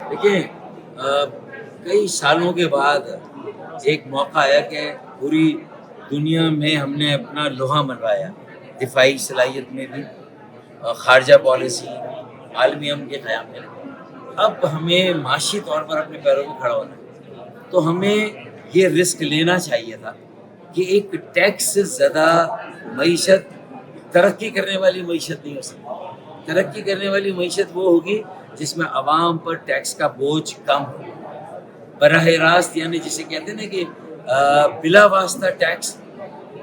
دیکھیں کئی سالوں کے بعد ایک موقع آیا کہ پوری دنیا میں ہم نے اپنا لوہا منوایا، دفاعی صلاحیت میں بھی، خارجہ پالیسی، عالمی امن کے قیام میں۔ اب ہمیں معاشی طور پر اپنے پیروں پہ کھڑا ہونا ہے، تو ہمیں یہ رسک لینا چاہیے تھا کہ ایک ٹیکس سے زیادہ معیشت ترقی کرنے والی معیشت نہیں ہو سکتی۔ ترقی کرنے والی معیشت وہ ہوگی جس میں عوام پر ٹیکس کا بوجھ کم ہو، براہ راست، یعنی جسے کہتے ہیں نا کہ بلا واسطہ ٹیکس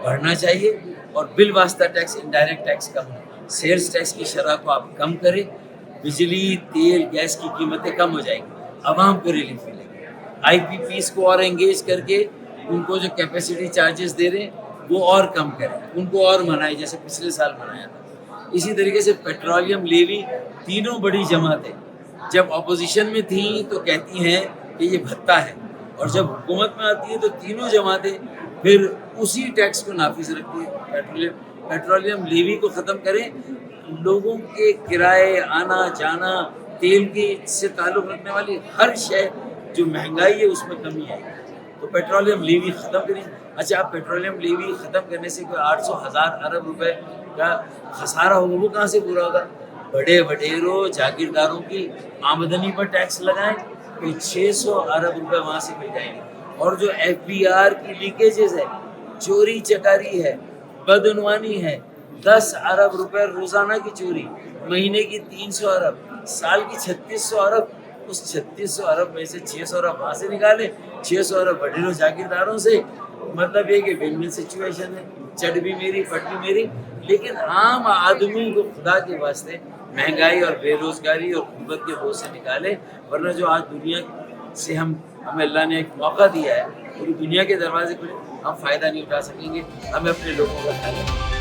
بڑھنا چاہیے اور بالواسطہ ٹیکس، انڈائریکٹ ٹیکس کم ہو۔ سیلز ٹیکس کی شرح کو آپ کم کریں، بجلی، تیل، گیس کی قیمتیں کم ہو جائیں گی، عوام کو ریلیف ملے گی۔ آئی پی پیز کو اور انگیج کر کے ان کو جو کیپیسٹی چارجز دے رہے ہیں وہ اور کم کریں، ان کو اور منائیں جیسے پچھلے سال منایا تھا۔ اسی طریقے سے پیٹرولیم لیوی، تینوں بڑی جماعتیں جب اپوزیشن میں تھیں تو کہتی ہیں کہ یہ بھتہ ہے، اور جب حکومت میں آتی ہے تو تینوں جماعتیں پھر اسی ٹیکس کو نافذ رکھتی ہیں۔ پیٹرولیم لیوی کو ختم کریں، لوگوں کے کرائے، آنا جانا، تیل کی سے تعلق رکھنے والی ہر شے جو مہنگائی ہے اس میں کمی آئے گی، تو پیٹرولیم لیوی ختم کریں۔ اچھا، آپ پیٹرولیم لیوی ختم کرنے سے کوئی 800,000 ارب روپے کا خسارہ ہوگا، وہ کہاں سے پورا ہوگا؟ بڑے وڈیروں جاگیرداروں کی آمدنی پر ٹیکس لگائیں، کوئی 600 ارب روپے وہاں سے مل جائیں گے۔ اور جو ایف بی آر کی لیکیجز ہے، چوری چکاری ہے، بدعنوانی ہے، 10 ارب روپے روزانہ کی چوری، مہینے کی 300 ارب، سال کی 3600 ارب، اس 3600 ارب میں سے 600 ارب وہاں سے نکالیں، 600 ارب وڈیروں جاگیرداروں سے۔ مطلب یہ کہ ون ون سچویشن ہے، چٹ بھی میری پٹ بھی میری۔ لیکن عام آدمی کو خدا کے واسطے مہنگائی اور بے روزگاری اور غربت کے بوجھ سے نکالے، ورنہ جو آج دنیا سے ہمیں اللہ نے ایک موقع دیا ہے، پوری دنیا کے دروازے کھلے، ہم فائدہ نہیں اٹھا سکیں گے۔ ہمیں اپنے لوگوں کا خیال رکھنا ہے۔